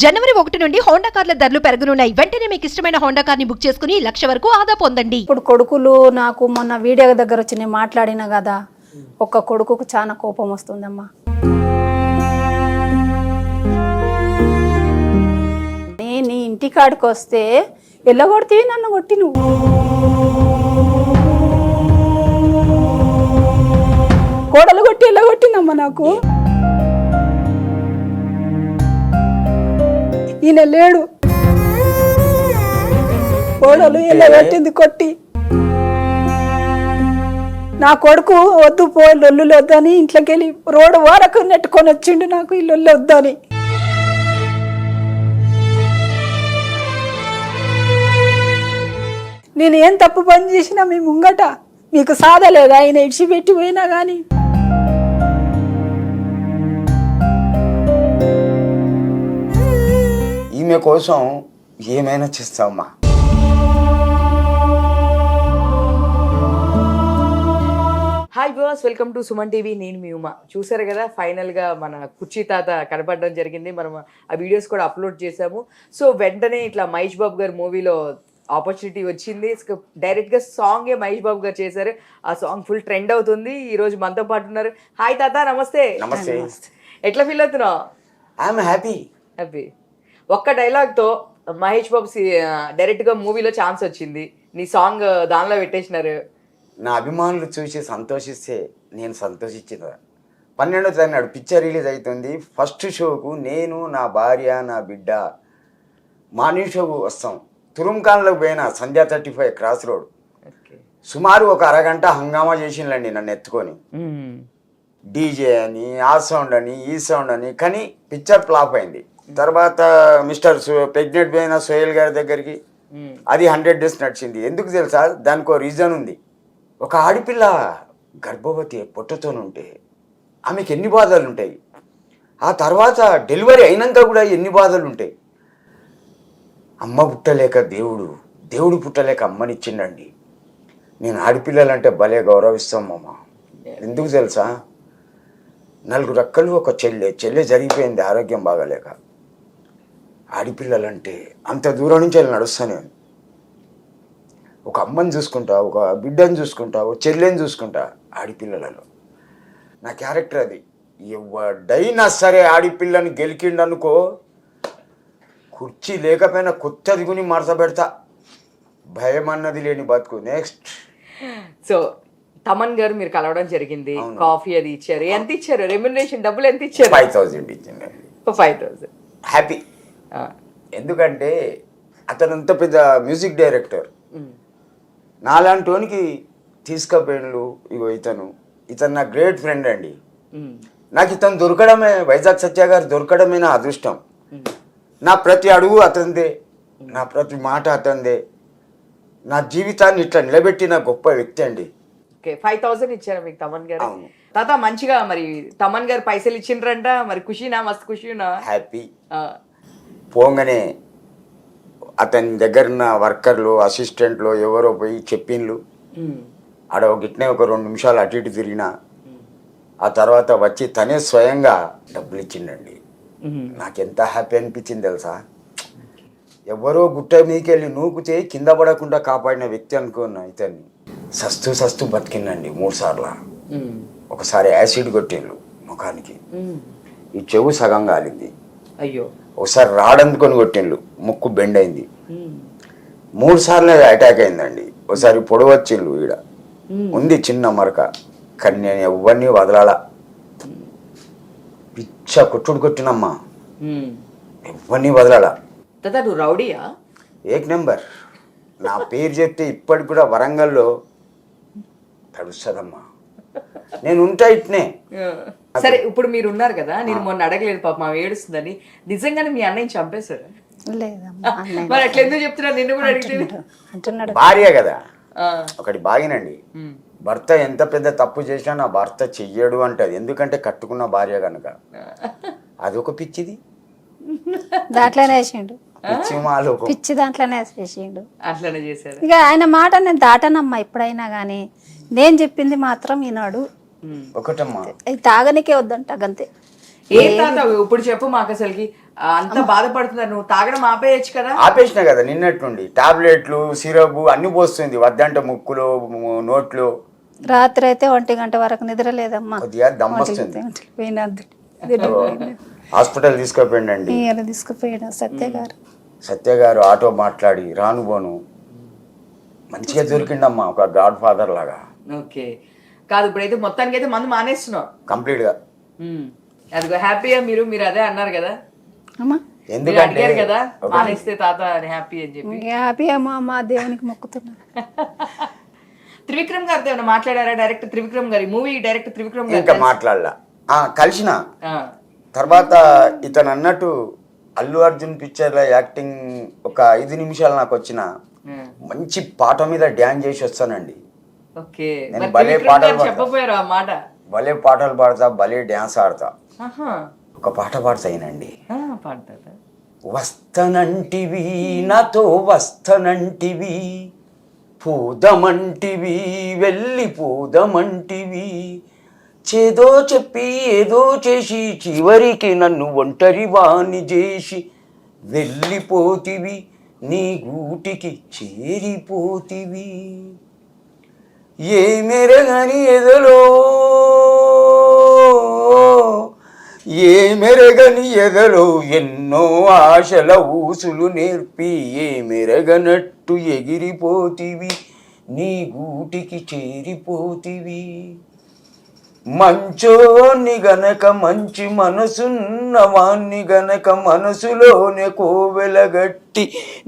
జనవరి 1 నుండి హోండా కార్ల ధరలు పెరగనున్నాయి. వెంటనే మీకు ఇష్టమైన హోండా కార్ని బుక్ చేసుకుని 1,00,000 వరకు ఆదా పొందండి. ఇప్పుడు కొడుకులు నాకు మొన్న వీడియో దగ్గర వచ్చి నేను మాట్లాడినా కదా, ఒక్క కొడుకుకు చాలా కోపం వస్తుందమ్మా. నీ ఇంటికాడికి వస్తే ఎల్లగొడితే నన్ను కొట్టి నువ్వు కోడలు కొట్టి ఎల్లగొట్టిందమ్మా నాకు. ఈయన లేడు, కోడలు ఎల్లగొట్టింది కొట్టి. నా కొడుకు వద్దు పో లొల్లు వద్దని ఇంట్లోకి వెళ్ళి రోడ్డు వరకు నెట్టుకొని వచ్చిండు నాకు ఈ లొల్లు వద్దని. నేను ఏం తప్పు పని చేసినా మీ ముంగట మీకు సాధలేదా? ఆయన ఇడిచిపెట్టి పోయినా కానీ ఈమె కోసం ఏమైనా చేస్తామమ్మా. Hi viewers, welcome to Suman TV. నేను మీ ఉమా. చూసారు కదా, ఫైనల్గా మన కుర్చీ తాత కనపడడం జరిగింది. మనం ఆ వీడియోస్ కూడా అప్లోడ్ చేసాము. సో వెంటనే ఇట్లా మహేష్ బాబు గారి మూవీలో ఆపర్చునిటీ వచ్చింది. డైరెక్ట్గా సాంగే మహేష్ బాబు గారు చేశారు. ఆ సాంగ్ ఫుల్ ట్రెండ్ అవుతుంది. ఈరోజు మనతో పాటు ఉన్నారు. హాయ్ తాత, నమస్తే. నమస్తే. ఎట్లా ఫీల్ అవుతున్నావు? I'm happy. హ్యాపీ. ఒక్క డైలాగ్తో మహేష్ బాబు డైరెక్ట్గా మూవీలో ఛాన్స్ వచ్చింది. నీ సాంగ్ దానిలో పెట్టేసినారు. నా అభిమానులు చూసి సంతోషిస్తే నేను సంతోషించిన 12వ తారీఖు నాడు పిక్చర్ రిలీజ్ అవుతుంది. ఫస్ట్ షోకు నేను, నా భార్య, నా బిడ్డ మార్నింగ్ షోకు వస్తాం. తురుంఖాన్లోకి పోయిన సంధ్యా 35 క్రాస్ రోడ్. సుమారు ఒక అరగంట హంగామా చేసిండండి నన్ను ఎత్తుకొని. డీజే అని, ఆ సౌండ్ అని, ఈ సౌండ్ అని. కానీ పిక్చర్ ఫ్లాప్ అయింది. తర్వాత మిస్టర్ ప్రెగ్నెంట్ పోయిన సోహెల్ గారి దగ్గరికి, అది 100 days నడిచింది. ఎందుకు తెలుసా? దానికి ఒక రీజన్ ఉంది. ఒక ఆడపిల్ల గర్భవతి పొట్టతోనుంటే ఆమెకి ఎన్ని బాధలు ఉంటాయి, ఆ తర్వాత డెలివరీ అయినాక కూడా ఎన్ని బాధలు ఉంటాయి. అమ్మ పుట్టలేక దేవుడు పుట్టలేక అమ్మనిచ్చిండండి. నేను ఆడపిల్లలంటే భలే గౌరవిస్తామమ్మ. ఎందుకు తెలుసా? 4 అక్కలు, ఒక చెల్లె జరిగిపోయింది ఆరోగ్యం బాగాలేక. ఆడపిల్లలంటే అంత దూరం నుంచి వెళ్ళి నడుస్తాను. ఒక అమ్మని చూసుకుంటా, ఒక బిడ్డని చూసుకుంటా, ఒక చెల్లెని చూసుకుంటా. ఆడపిల్లలలో నా క్యారెక్టర్ అది. ఎవడైనా సరే ఆడపిల్లని గెలికిండనుకో, కుర్చీ లేకపోయినా కొత్తది కొని మరస పెడతా. భయం అన్నది లేని బతుకు. నెక్స్ట్. సో తమన్ గారు మీరు కలవడం జరిగింది, కాఫీ అది ఇచ్చారు. ఎంత ఇచ్చారు? రెమ్యునరేషన్ డబ్బులు ఎంత ఇచ్చారు? 5,000 ఇచ్చిందండి. 5,000. హ్యాపీ. ఎందుకంటే అతను అంత పెద్ద మ్యూజిక్ డైరెక్టర్. నాలాంటి వానికి తీసుకుపోయినలు. ఇగో ఇతను నా గ్రేట్ ఫ్రెండ్ అండి. నాకు ఇతను దొరకడమే, వైజాగ్ సత్య గారు దొరకడమే నా అదృష్టం. నా ప్రతి అడుగు అతనిదే, నా ప్రతి మాట అతనిదే. నా జీవితాన్ని ఇట్లా నిలబెట్టిన గొప్ప వ్యక్తి అండి. 5,000 ఇచ్చారు మీకు తమన్ గారు. తాత మంచిగా మరి తమన్ గారు పైసలు ఇచ్చిండ్రంట. మరి ఖుషీనా? మస్తు ఖుషీనా? హ్యాపీ. పోగానే అతని దగ్గర ఉన్న వర్కర్లు, అసిస్టెంట్లు ఎవరో పోయి చెప్పిండ్లు. ఆడ గిట్నే ఒక 2 నిమిషాలు అటు ఇటు తిరిగినా. ఆ తర్వాత వచ్చి తనే స్వయంగా డబ్బులు ఇచ్చిండండి. నాకెంత హ్యాపీ అనిపించింది తెలుసా? ఎవరో గుట్ట మీకెళ్ళి నూకుతే కింద పడకుండా కాపాడిన వ్యక్తి అనుకున్నా ఇతన్ని. సస్తూ బతికిందండి 3 సార్లు. ఒకసారి యాసిడ్ కొట్టిండ్రు ముఖానికి, ఈ చెవు సగం కాలింది. అయ్యో. ఒకసారి రాడందుకొని కొట్టిండ్రు, ముక్కు బెండ్ అయింది. 3 సార్లు అటాక్ అయిందండి. ఒకసారి పొడవచ్చిళ్ళు, ఈడ ఉంది చిన్న మరక. కానీ నేను ఎవరిని వదలాలా. పిచ్చ కొట్టినమ్మా, ఎవరిని వదలాలా. నువ్వు రౌడీయా? ఏక్ నెంబర్. నా పేరు చెప్తే ఇప్పటికి కూడా వరంగల్లో తడుస్తుందమ్మా. నేను ఉంటా ఇట్నే. సరే, ఇప్పుడు మీరు ఉన్నారు కదా, నేను మొన్న అడగలేదు పాప మా ఏడుస్తుందని. నిజంగానే మీ అన్నయ్య చంపేశారు? మరి అట్లా ఎందుకు చెప్తున్నారు? నిన్ను కూడా అడిగితే భార్య కదా, ఒకటి బాగినండి. భర్త ఎంత పెద్ద తప్పు చేసినా నా భర్త చెయ్యడు అంటది. ఎందుకంటే కట్టుకున్న భార్య కనుక. అదొక పిచ్చిది. దాంట్లోనే వేసిండు పిచ్చి, దాంట్లోనే వేసిండు. అట్లనే చేశారు. ఇక ఆయన మాట నేను దాటనమ్మా ఎప్పుడైనా కానీ. నేను చెప్పింది మాత్రం ఈనాడు ఒకటమ్మా, తాగనికే వద్దంట గంతే. ఏ తాత ఇప్పుడు చెప్పు మాకు అసలుకి అంత బాధపడుతున్నారు, నువ్వు తాగడం ఆపేయచ్చు కదా. ఆపేసిన కదా నిన్నట్టుండి, టాబ్లెట్లు సిరప్ అన్ని పోస్తుంది, వద్దంటే ముక్కులు నోట్లు. రాత్రి అయితే 1 గంట వరకు నిద్ర లేదమ్మా. కొద్దిగా దమ్మొస్తుంది. పోయినా హాస్పిటల్ తీసుకుపోయిండండి. తీసుకుపోయాడు సత్య గారు ఆటో మాట్లాడి రానుబోను మంచిగా దొరికిండమ్మా, ఒక గాడ్ ఫాదర్ లాగా. ఓకే కాదు, ఇప్పుడైతే మొత్తానికి అయితే మందు మానేస్తున్నావు కంప్లీట్ గా. అదిగో హ్యాపీగా మీరు అదే అన్నారు కదా, అమ్మా. మీరు ఎందుకంటే అడిగారు కదా మానేస్తే తాత అని హ్యాపీ అని చెప్పి. హ్యాపీ అమ్మా, మా దేవునికి మొక్కుతున్నా. త్రివిక్రమ్ గారితో ఏమైనా మాట్లాడారా? డైరెక్టర్ త్రివిక్రమ్ గారి మూవీ డైరెక్టర్ త్రివిక్రమ్ గారు ఇంకా మాట్లాడలా. కలిసిన తర్వాత ఇతను అన్నట్టు అల్లు అర్జున్ పిక్చర్ లో యాక్టింగ్ ఒక 5 నిమిషాలు నాకు వచ్చిన మంచి పాట మీద డ్యాన్స్ చేసి వస్తానండి. ఓకే, నేను భలే పాటలు చెప్పపోయారు ఆ మాట. భలే పాటలు పాడతా, భలే డ్యాన్స్ ఆడతా. ఆహా, ఒక పాట పాడతాయినండి. పాడతా. వస్తనంటివి నాతో వస్తనంటివి, పోదమంటివి వెళ్ళిపోదమంటివి, చేదో చెప్పి ఏదో చేసి చివరికి నన్ను ఒంటరి వాణ్ణి చేసి వెళ్ళిపోతివి, నీ గూటికి చేరిపోతివి. ఏ మెరగని ఎదలో ఏ మెరగని ఎదలో ఎన్నో ఆశల ఊసులు నేర్పి, ఏ మెరగనట్టు ఎగిరిపోతివి, నీ గూటికి చేరిపోతివి. మంచోని గనక మంచి మనసున్న వాణ్ణి గనక మనసులోనే కోవెలగట్టి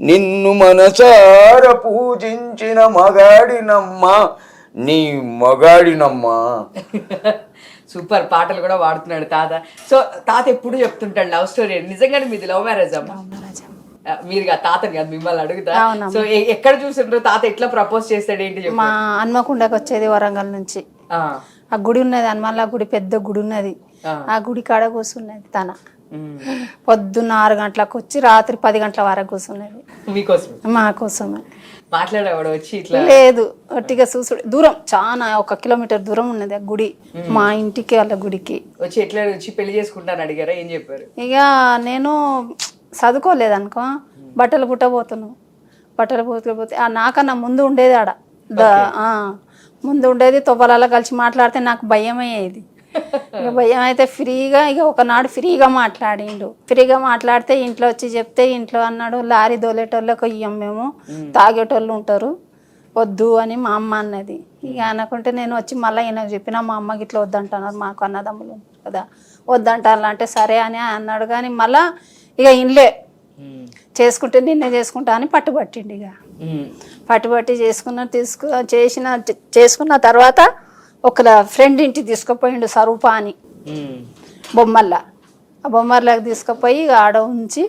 నిన్ను మనసార పూజించిన మగాడినమ్మా, నీ మగాడినమ్మా. సూపర్, పాటలు కూడా వాడుతున్నాడు తాత. సో తాత ఎప్పుడు చెప్తుంటాడు లవ్ స్టోరీ. నిజంగానే మీది లవ్ మ్యారేజ్ అమ్మా? మీరు తాతని కాదు మిమ్మల్ని అడుగుతా. సో ఎక్కడ చూస్తుంటారు తాత ఎట్లా ప్రపోజ్ చేస్తాడు ఏంటి? మా హన్మకొండకు వచ్చేది వరంగల్ నుంచి. ఆ గుడి ఉన్నది, హనుమాన్ల గుడి, పెద్ద గుడి ఉన్నది. ఆ గుడి కాడ కూర్చున్నది తన. పొద్దున్న 6 గంటలకు వచ్చి రాత్రి 10 గంటల వరకు కూర్చున్నది మీకోసం, మా కోసమే. మాట్లాడేవాడు వచ్చి ఇట్లా? లేదు, ఒట్టిగా చూసుడు. దూరం చాలా, 1 కిలోమీటర్ దూరం ఉన్నది ఆ గుడి మా ఇంటికి, వాళ్ళ గుడికి. వచ్చి ఎట్లా వచ్చి పెళ్లి చేసుకుంటాను అడిగారా? ఏం చెప్పారు? ఇక నేను చదువుకోలేదు అనుకో, బట్టలు కుట్టబోతున్నాను. బట్టలు కుట్టకపోతే నాకన్నా ముందు ఉండేది ఆడ, ముందు ఉండేది. తొవ్వలలో కలిసి మాట్లాడితే నాకు భయం అయ్యేది. ఇక భయం అయితే ఫ్రీగా, ఇక ఒకనాడు ఫ్రీగా మాట్లాడిండు. ఫ్రీగా మాట్లాడితే ఇంట్లో వచ్చి చెప్తే ఇంట్లో అన్నాడు, లారీ దోలేటోళ్ళకి ఇయ్యం మేము, తాగేటోళ్ళు ఉంటారు, వద్దు అని మా అమ్మ అన్నది. ఇక అనుకుంటే నేను వచ్చి మళ్ళీ ఈయన చెప్పిన, మా అమ్మకి ఇట్లా వద్దంటున్నారు, మాకు అన్నదమ్ములు కదా, వద్దంటారు అంటే సరే అని అన్నాడు. కానీ మళ్ళా ఇక ఇన్లే చేసుకుంటే నిన్నే చేసుకుంటా అని పట్టుబట్టిండు. ఇక పట్టుబట్టి చేసుకున్న తర్వాత ఒక ఫ్రెండ్ ఇంటికి తీసుకుపోయిండు, స్వరూప అని, బొమ్మల్లా. ఆ బొమ్మర్లకు తీసుకుపోయి ఆడ ఉంచి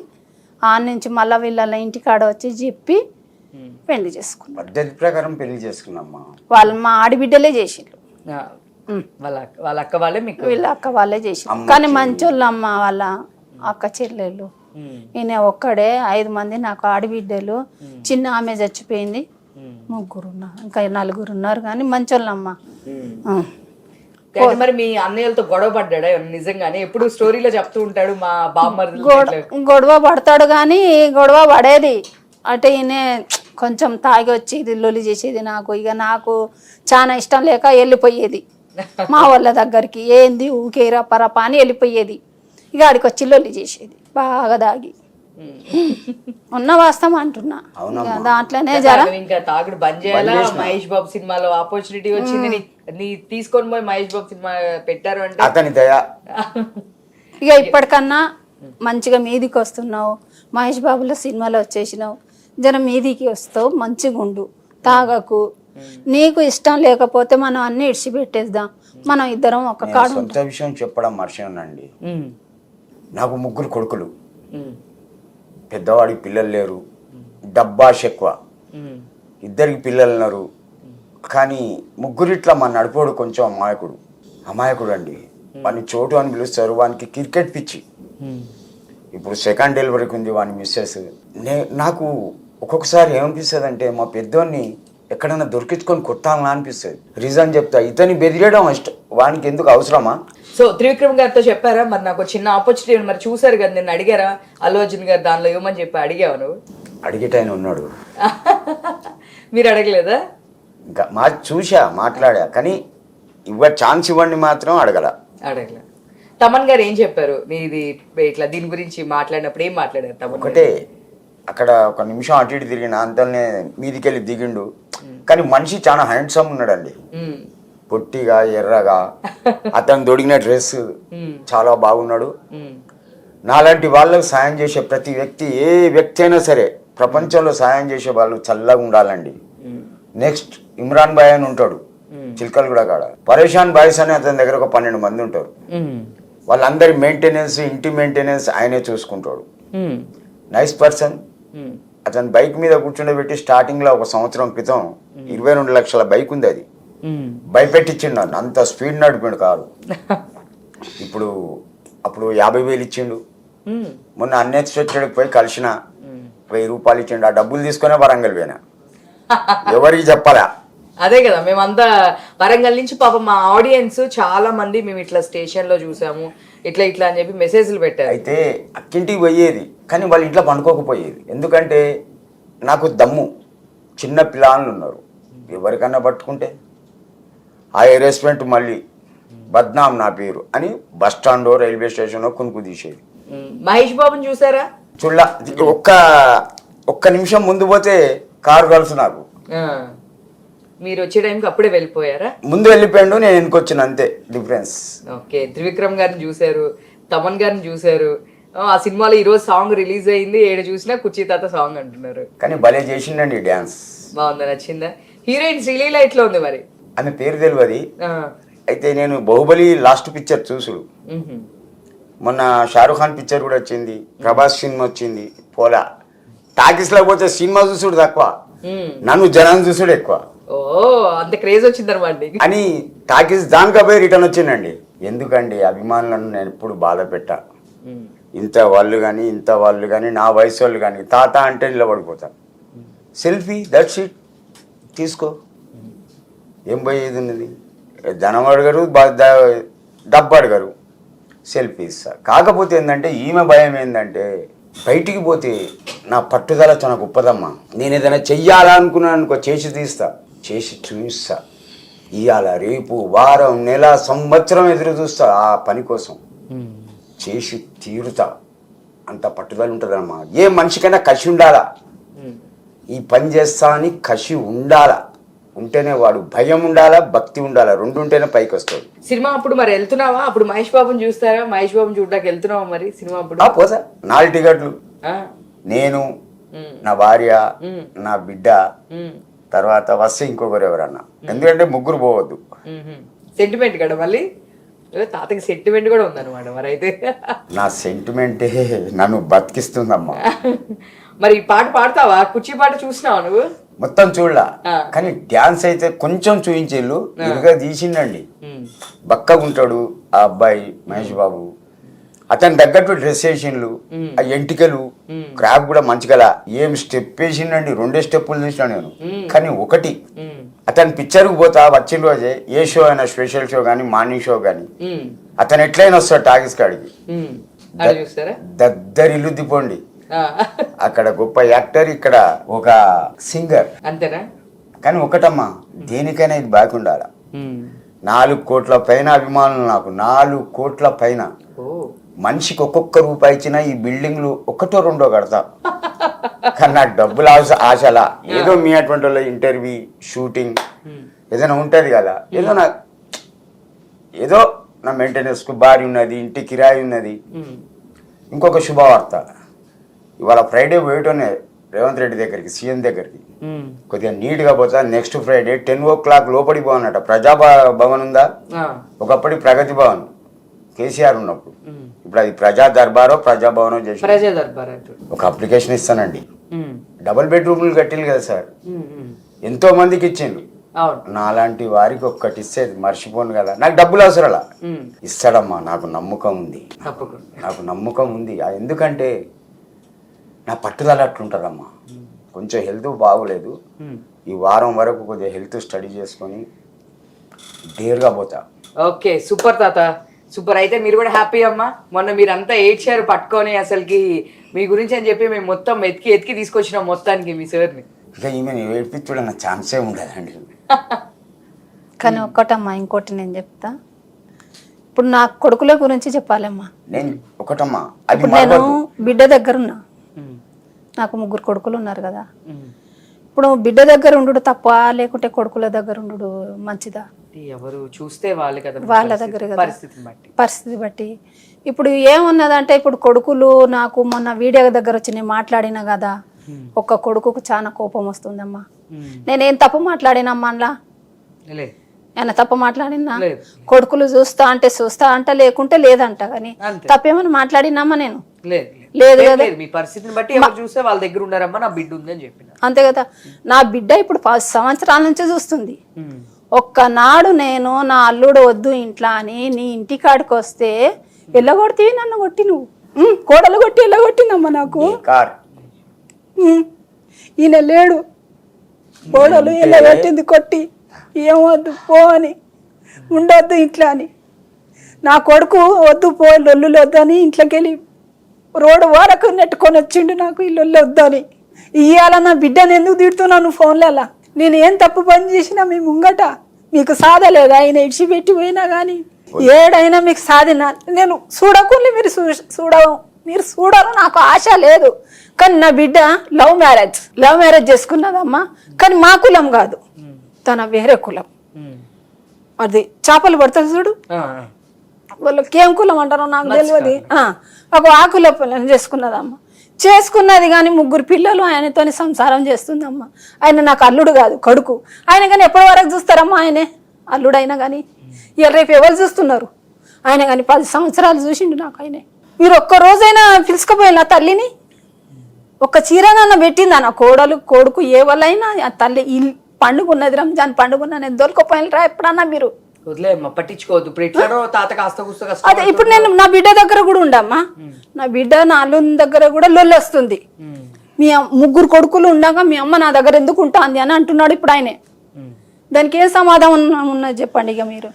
ఆడ నుంచి మళ్ళీ వీళ్ళ ఇంటికి ఆడ వచ్చి చెప్పి పెళ్లి చేసుకున్నాం. పద్ధతి ప్రకారం పెళ్లి చేసుకున్నామ్మా. వాళ్ళు మా ఆడిబిడ్డలే చేసిండ్రు, వాళ్ళ అక్క వాళ్ళే, మీకు వీళ్ళ అక్క వాళ్ళే చేసిండ్రు. కానీ మంచోళ్ళు అమ్మ, వాళ్ళ అక్క చెల్లెళ్ళు. ఈయన ఒక్కడే, 5 మంది నాకు ఆడబిడ్డలు. చిన్న ఆమె చచ్చిపోయింది, 3 ఉన్నారు, ఇంకా 4 ఉన్నారు. కానీ మంచోళ్ళమ్మ. మరి మీ అన్నయ్యలతో గొడవ పడ్డా నిజంగానే? ఎప్పుడు స్టోరీలో చెప్తూ ఉంటాడు మా బామ్మర్ది. గొడవ పడతాడు కానీ గొడవ పడేది అంటే ఈయన కొంచెం తాగి వచ్చి లొల్లి చేసేది నాకు. ఇక నాకు చాలా ఇష్టం లేక వెళ్ళిపోయేది మా వాళ్ళ దగ్గరికి. ఏంది ఊకేరా పరప అని వెళ్ళిపోయేది. ఇక ఆడికి వచ్చి లొల్లి చేసేది బాగా దాగి. ఉన్న వాస్తవం అంటున్నా, దాంట్లోనే జర ఇంకా తాగుడు బంద్ చేయాలా. మహేష్ బాబు సినిమాలో ఆపర్చునిటీ వచ్చింది, నీ తీసుకొని పోయి మహేష్ బాబు సినిమా పెట్టారు అంటే అతని దయ. ఇక ఇప్పటికన్నా మంచిగా మీదికి వస్తున్నావు, మహేష్ బాబులో సినిమాలో వచ్చేసినావు, జర మీదికి వస్తావు, మంచిగా ఉండు, తాగకు. నీకు ఇష్టం లేకపోతే మనం అన్ని ఇడిచిపెట్టేద్దాం, మనం ఇద్దరం ఒక కాడు. సొంత విషయం చెప్పడం మర్చిపోయానండి. నాకు 3 కొడుకులు, పెద్దవాడికి పిల్లలు లేరు, డబ్బాష్ ఎక్కువ, 2 పిల్లలు ఉన్నారు. కానీ 3 ఇట్లా మా నడిపోడు కొంచెం అమాయకుడు అండి. వాడిని చోటు అని పిలుస్తారు. వానికి క్రికెట్ పిచ్చి. ఇప్పుడు 2nd డెలివరీకి ఉంది వాని మిస్సెస్. నాకు ఒక్కొక్కసారి ఏమనిపిస్తుంది అంటే, మా పెద్దోన్ని ఎక్కడైనా దొరికించుకొని కొట్టాలని అనిపిస్తుంది. రీజన్ చెప్తా, ఇతని బెదిరేయడం ఇష్టం, వానికి ఎందుకు అవసరమా? సో త్రివిక్రమ్ గారితో చెప్పారా మరి నాకు చిన్న ఆపర్చునిటీ మరి చూసారు కదా, నేను అడిగారా అల్లు అర్జున్ గారు దానిలో ఇవ్వమని చెప్పి అడిగావు నువ్వు? అడిగేటాయన ఉన్నాడు. మీరు అడగలేదా? ఇంకా చూసా, మాట్లాడా, కానీ ఛాన్స్ ఇవ్వండి మాత్రం అడగల. తమన్ గారు ఏం చెప్పారు మీది ఇట్లా దీని గురించి మాట్లాడినప్పుడు? ఏం మాట్లాడారు తమన్? ఒకటే, అక్కడ ఒక నిమిషం అటు ఇటు తిరిగిన అంతనే మీదికెళ్ళి దిగిండు. కానీ మనిషి చాలా హ్యాండ్సమ్ ఉన్నాడండి, పొట్టిగా ఎర్రగా, అతను దొడిగిన డ్రెస్ చాలా బాగున్నాడు. నాలాంటి వాళ్ళకు సాయం చేసే ప్రతి వ్యక్తి, ఏ వ్యక్తి అయినా సరే ప్రపంచంలో సాయం చేసే వాళ్ళు చల్లగా ఉండాలండి. నెక్స్ట్ ఇమ్రాన్ బాయ్ అని ఉంటాడు చిల్కల్గూడ కాడ, పరేషాన్ బాయ్స్ అని అతని దగ్గర ఒక 12 మంది ఉంటారు. వాళ్ళందరి మెయింటెనెన్స్, ఇంటి మెయింటెనెన్స్ ఆయనే చూసుకుంటాడు. Nice person. అతను బైక్ మీద కూర్చుండబెట్టి స్టార్టింగ్ లో 1 సంవత్సరం క్రితం 22 లక్షల బైక్ ఉంది, అది భయపెట్టించిండు నన్ను, అంత స్పీడ్ నడిపిండు కారు. అప్పుడు 50,000 ఇచ్చిండు. మొన్న అన్ఎక్స్పెక్టెడ్ పోయి కలిసిన 1000 రూపాయలు ఇచ్చిండు. ఆ డబ్బులు తీసుకునే వరంగల్ పోయినా, ఎవరికి చెప్పాలా. అదే కదా, మేమంతా వరంగల్ నుంచి పాపం మా ఆడియన్స్ చాలా మంది మేము ఇట్లా స్టేషన్ లో చూసాము ఇట్లా ఇట్లా అని చెప్పి మెసేజ్లు పెట్టారు. అయితే అక్కింటికి పోయేది, కానీ వాళ్ళ ఇంట్లో పండుకోకపోయేది. ఎందుకంటే నాకు దమ్ము, చిన్న పిల్లలు ఉన్నారు, ఎవరికన్నా పట్టుకుంటే ఆ హెరాస్మెంట్ మళ్ళీ బద్నాం నా పేరు అని బస్ స్టాండ్ రైల్వే స్టేషన్లో కొనుక్కు తీసేది. మహేష్ బాబుని చూసారా? చూడ, ఒక్క నిమిషం ముందు పోతే కారు కలుసు నాకు. మీరు వచ్చే టైంకి అప్పుడే వెళ్ళిపోయారా? ముందు వెళ్ళిపోయాడు, నేను వెనుకొచ్చిన, అంతే డిఫరెన్స్. ఓకే, త్రివిక్రమ్ గారిని చూసారు, తమన్ గారిని చూసారు. ఆ సినిమాలో ఈరోజు సాంగ్ రిలీజ్ అయింది, ఏడు చూసినా కుర్చీ తాత సాంగ్ అంటున్నారు. కానీ భలే చేసిండండి డ్యాన్స్. బాగుందా, నచ్చిందా? హీరోయిన్ శ్రీలీల ఎట్లా ఉంది మరి? ఆమె పేరు తెలియదు. అయితే నేను బాహుబలి లాస్ట్ పిక్చర్ చూసుడు, మొన్న షారుఖ్ ఖాన్ పిక్చర్ కూడా వచ్చింది, ప్రభాస్ సినిమా వచ్చింది, పోలా. టాకీస్ లో పోతే సినిమా చూసుడు తక్కువ, నన్ను జనం చూసుడు ఎక్కువ. ఓ, అంత క్రేజ్ వచ్చిందన్నమాట అని టాకీస్ దానికా పోయి రిటర్న్ వచ్చిందండి. ఎందుకండి అభిమానులను నేను ఎప్పుడు బాధ పెట్టా. ఇంత వాళ్ళు కానీ నా వయసు వాళ్ళు కానీ తాత అంటే నిలబడిపోతా. సెల్ఫీ, దట్స్ ఇట్, తీసుకో, ఏం పోయేది ఉన్నది. ధనం అడగరు, డబ్బు అడగరు, సెల్ఫీ ఇస్తా. కాకపోతే ఏంటంటే ఈమె భయం ఏంటంటే బయటికి పోతే నా పట్టుదల చాలా గొప్పదమ్మా. నేను ఏదైనా చెయ్యాలనుకున్నాను, చేసి తీస్తా, చేసి చూపిస్తా. ఇవాళ రేపు వారం నెల సంవత్సరం ఎదురు చూస్తా ఆ పని కోసం, చేసి తీరుతా. అంత పట్టుదల ఉంటుందమ్మా. ఏ మనిషికైనా కసి ఉండాలా, ఈ పని చేస్తా అని కసి ఉండాలా. ఉంటేనే వాడు భయం ఉండాలా, భక్తి ఉండాలా, 2 ఉంటేనే పైకి వస్తాడు. సినిమా అప్పుడు మరి వెళ్తున్నావా? అప్పుడు మహేష్ బాబుని చూస్తారా? మహేష్ బాబుని చూడడానికి వెళ్తున్నావా మరి సినిమా అప్పుడు? పోతా, 4 టికెట్లు, నేను, నా భార్య, నా బిడ్డ, తర్వాత వస్తే ఇంకొకరు ఎవరన్నా. ఎందుకంటే ముగ్గురు పోవద్దు. సెంటిమెంట్ కదా మళ్ళీ, తాతకి సెంటిమెంట్ కూడా ఉందన్నమాట. మరి అయితే నా సెంటిమెంటే నన్ను బతికిస్తుందమ్మా. మరి పాట పాడతావా? కుర్చీ పాట చూసినావా నువ్వు? మొత్తం చూడలా, కానీ డ్యాన్స్ అయితే కొంచెం చూపించేళ్ళు. ఇరుగా తీసిండండి, బక్కగా ఉంటాడు ఆ అబ్బాయి మహేష్ బాబు. అతని తగ్గట్టు డ్రెస్ వేసిండ్లు, ఆ ఎంటికలు క్రాప్ కూడా మంచిగా. ఏం స్టెప్ వేసిండండి, 2 స్టెప్పులు చూసినా నేను. కానీ ఒకటి, అతని పిక్చర్కి పోతా వచ్చిన రోజే, ఏ షో అయినా, స్పెషల్ షో కానీ మార్నింగ్ షో కానీ, అతను ఎట్లయినా వస్తాడు టాకీస్ కాడికి. దద్దరిల్లు దిపోండి. అక్కడ గొప్ప యాక్టర్, ఇక్కడ ఒక సింగర్, అంతేనా? కానీ ఒకటమ్మా, దేనికైనా ఇది బాగా ఉండాల. 4 కోట్ల పైన అభిమానులు నాకు, 4 కోట్ల పైన. మనిషికి ఒక్కొక్క రూపాయి ఇచ్చినా ఈ బిల్డింగ్లు 1 2 కడతా. కానీ నాకు డబ్బులు ఆశలా. ఏదో మీ అటువంటి వాళ్ళు ఇంటర్వ్యూ, షూటింగ్ ఏదైనా ఉంటుంది కదా, ఏదో నా మెయింటెనెన్స్కు భార్య ఉన్నది, ఇంటి కిరాయి ఉన్నది. ఇంకొక శుభవార్త, ఇవాళ ఫ్రైడే పోయటోనే రేవంత్ రెడ్డి దగ్గరికి, సీఎం దగ్గరికి. కొద్దిగా నీట్గా పోతా. నెక్స్ట్ ఫ్రైడే 10 o'clock లోపలికి పోనట. ప్రజాభవన్ ఉందా, ఒకప్పటి ప్రగతి భవన్ కేసీఆర్ ఉన్నప్పుడు, ఇప్పుడు అది ప్రజా దర్బారో ప్రజాభవనో చేసి ఒక అప్లికేషన్ ఇస్తానండి. 2 bedrooms కట్టింది కదా సార్, ఎంతో మందికి ఇచ్చిండు. నాలాంటి వారికి ఒక్కటి ఇస్తే మర్చిపోను కదా. నాకు డబ్బులు అవసరాలా, ఇస్తాడమ్మా. నాకు నమ్మకం ఉంది. ఎందుకంటే నా పట్టుదల అట్లుంటుందమ్మా. కొంచెం హెల్త్ బాగోలేదు. ఈ వారం వరకు కొద్దిగా హెల్త్ స్టడీ చేసుకొని డేర్గా పోతా. ఓకే, సూపర్ తాత, సూపర్. అయితే మీరు కూడా హ్యాపీ అమ్మా. మొన్న మీరంతా ఏడ్చారు పట్టుకొని, అసలుకి మీ గురించి అని చెప్పి మేము మొత్తం ఎతికి తీసుకొచ్చినాం మొత్తానికి మీ సార్ని. ఇంకా ఈమెను ఏడిపించడం ఛాన్సే ఉండదండి. కానీ ఒక్కటమ్మా, ఇంకోటి నేను చెప్తా. ఇప్పుడు నా కొడుకుల గురించి చెప్పాలమ్మా. నేను ఒకటమ్మా, అది ఇప్పుడు నేను బిడ్డ దగ్గర ఉన్నా, నాకు 3 కొడుకులు ఉన్నారు కదా. ఇప్పుడు బిడ్డ దగ్గర ఉండు తప్ప, లేకుంటే కొడుకుల దగ్గర ఉండు మంచిదా? ఎవరు చూస్తే వాళ్ళు కదా, వాళ్ళ దగ్గర కదా, పరిస్థితి బట్టి. ఇప్పుడు ఏమున్నదంటే, ఇప్పుడు కొడుకులు నాకు మొన్న వీడియో దగ్గర వచ్చి నేను మాట్లాడినా కదా, ఒక్క కొడుకుకు చాలా కోపం వస్తుందమ్మా. నేనేం తప్పు మాట్లాడినమ్మా అందులో? ఏమన్నా తప్పు మాట్లాడినా? కొడుకులు చూస్తా అంటే లేకుంటే లేదంట. కానీ తప్పేమని మాట్లాడినామా నేను? లేదు కదా. మీ పరిస్థితిని బట్టి ఎవరు చూస్తే వాళ్ళ దగ్గర ఉన్నారమ్మా, నా బిడ్డ ఉందని చెప్పిన అంతే కదా. నా బిడ్డ ఇప్పుడు 10 సంవత్సరాల నుంచి చూస్తుంది. ఒక్కనాడు నేను నా అల్లుడు వద్దు ఇంట్లో అని నీ ఇంటికాడికి వస్తే ఎల్లగొడితే నన్ను కొట్టి, నువ్వు కోడలు కొట్టి ఎల్లగొట్టినమ్మా నాకు. ఈయన లేడు, కోడలు ఎల్లగొట్టింది కొట్టి, ఏమొద్దు పో అని, ఉండొద్దు ఇంట్లో అని. నా కొడుకు వద్దు పో, లొల్లులు వద్దని ఇంట్లోకి వెళ్ళి రోడ్డు వరకు నెట్టుకొని వచ్చిండు నాకు, ఈ లొల్లు వద్దని. ఇవాళ నా బిడ్డను ఎందుకు తిడుతున్నాను ఫోన్లలో? నేను ఏం తప్పు పని చేసినా మీ ముంగట మీకు సాధలేదు. ఆయన ఇడిచిపెట్టి పోయినా కానీ ఏడైనా మీకు సాధిన నేను చూడకుండా మీరు చూడాలని నాకు ఆశ లేదు. కానీ నా బిడ్డ లవ్ మ్యారేజ్ చేసుకున్నదమ్మా. కానీ మా కులం కాదు, తన వేరే కులం. అది చేపలు పడతారు చూడు, వాళ్ళకి ఏం కులం అంటారో నాకు తెలియదు. ఆ కులం చేసుకున్నదమ్మా. చేసుకున్నది కానీ 3 పిల్లలు ఆయనతోని సంసారం చేస్తుందమ్మా. ఆయన నాకు అల్లుడు కాదు, కొడుకు. ఆయన కానీ ఎప్పటి వరకు చూస్తారమ్మా? ఆయనే అల్లుడు అయినా కానీ ఇవాళ రేపు ఎవరు చూస్తున్నారు? ఆయన కానీ 10 సంవత్సరాలు చూసిండు నాకు ఆయనే. మీరు ఒక్క రోజైనా పిలుచుకుపోయిన తల్లిని, ఒక్క చీరనన్న పెట్టింది నా కోడలు కొడుకు ఏ వాళ్ళైనా? ఆ తల్లి ఈ పండుగ ఉన్నది, రంజాన్ పండుగ ఉన్నా, నేను దొరకపోయినరా ఎప్పుడన్నా? మీరు పట్టించుకోవద్దు. అదే ఇప్పుడు నేను నా బిడ్డ దగ్గర కూడా ఉండమ్మా. నా బిడ్డ నా అల్లుని దగ్గర కూడా లొల్లి వస్తుంది. మీ 3 కొడుకులు ఉండగా మీ అమ్మ నా దగ్గర ఎందుకు ఉంటుంది అని అంటున్నాడు ఇప్పుడు ఆయనే. దానికి ఏం సమాధానం ఉన్నది చెప్పండి? ఇక మీరు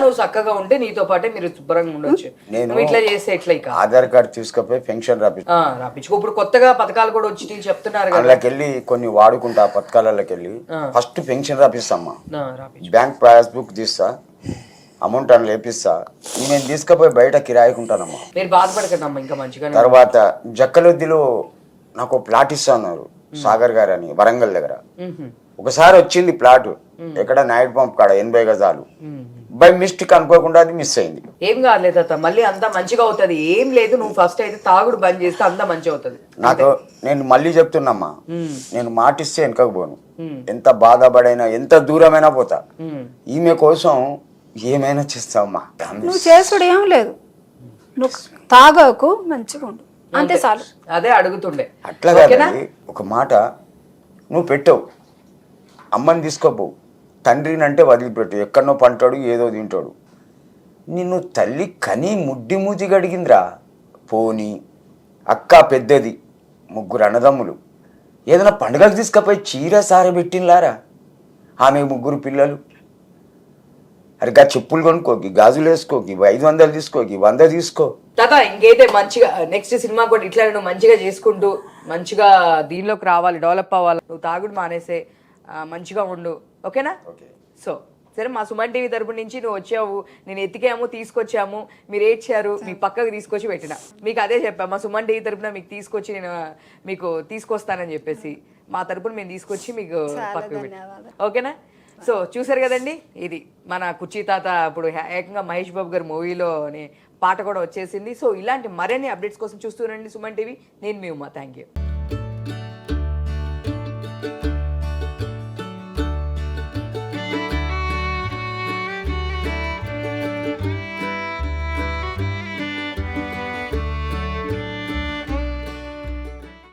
నువ్వు చక్కగా ఉంటే నీతో పాటే మీరు శుభ్రంగా ఉండొచ్చు. నేను ఇట్లా చేస్తే ఎట్లా? ఆధార్ కార్డు తీసుకపోయి పెన్షన్ రాపించుకో. ఇప్పుడు కొత్తగా పథకాలు కూడా వచ్చి చెప్తున్నారు కదా, అందులోకి వెళ్ళి కొన్ని వాడుకుంటా. పథకాలకి వెళ్ళి ఫస్ట్ పెన్షన్ రాపిస్తామ్మా, బ్యాంక్ పాస్బుక్ తీస్తా, అమౌంట్ అని లేపిస్తా. నేను తీసుకుపోయి బయట కిరాయికుంటానమ్మా. మీరు బాధపడకండి అమ్మా, ఇంకా మంచిగా. తర్వాత జక్కలొద్దిలో నాకు ప్లాట్ ఇస్తా అన్నారు సాగర్ గారు అని, వరంగల్ దగ్గర. ఒకసారి వచ్చింది ప్లాట్, ఎక్కడ నైట్ పంప్ కాడ 80 గజాలు. బై మిస్టేక్ అనుకోకుండా అది మిస్ అయింది. ఏం కాలేదు అత్త, మళ్ళీ అంతా మంచిగా అవుతుంది. ఏం లేదు, నువ్వు ఫస్ట్ అయితే తాగుడు బంద్ చేస్తే అంతా మంచిగా అవుతుంది. నాకు నేను మళ్ళీ చెప్తున్నామ్మా, నేను మాటిస్తే వెనకపోను. ఎంత బాధపడైనా ఎంత దూరమైనా పోతా. ఈమె కోసం ఏమైనా చేస్తావమ్మా. నువ్వు చేసుడు ఏం లేదు, నువ్వు తాగకు, మంచిగా ఉండు, అంతే చాలు. అదే అడుగుతుండే. అట్లా కాదు, ఒక మాట నువ్వు పెట్టవు, అమ్మని తీసుకోపోవు, తండ్రిని అంటే వదిలిపెట్టు, ఎక్కడనో పంటాడు ఏదో తింటాడు. నిన్ను తల్లి కని ముడ్డి మూతి గడిగిందిరా. పోని అక్క పెద్దది, 3 అన్నదమ్ములు, ఏదైనా పండుగకు తీసుకపోయి చీర సార పెట్టినలారా. ఆమె 3 పిల్లలు. అరే గా చెప్పులు కొనుక్కోకి, గాజులు వేసుకోకి, 500 తీసుకోకి, 100 తీసుకో. తాత ఇంకైతే మంచిగా నెక్స్ట్ సినిమా కూడా ఇట్లా నువ్వు మంచిగా చేసుకుంటూ మంచిగా దీనిలోకి రావాలి, డెవలప్ అవ్వాలి. నువ్వు తాగుడు మానేసే మంచిగా ఉండు, ఓకేనా? సో సరే, మా సుమన్ టీవీ తరపు నుంచి నువ్వు వచ్చావు, నేను ఎత్తికాము, తీసుకొచ్చాము, మీరు ఏడ్చారు, మీ పక్కకు తీసుకొచ్చి పెట్టిన. మీకు అదే చెప్పా, మా సుమన్ టీవీ తరపున మీకు తీసుకొచ్చి నేను మీకు తీసుకొస్తానని చెప్పేసి మా తరపున మేము తీసుకొచ్చి మీకు పక్కకు పెట్టి, ఓకేనా? సో చూసారు కదండి, ఇది మన కుర్చీ తాత. ఇప్పుడు ఏకంగా మహేష్ బాబు గారి మూవీలోని పాట కూడా వచ్చేసింది. సో ఇలాంటి మరిన్ని అప్డేట్స్ కోసం చూస్తూనండి సుమన్ టీవీ. నేను మీ ఉమా. Thank you.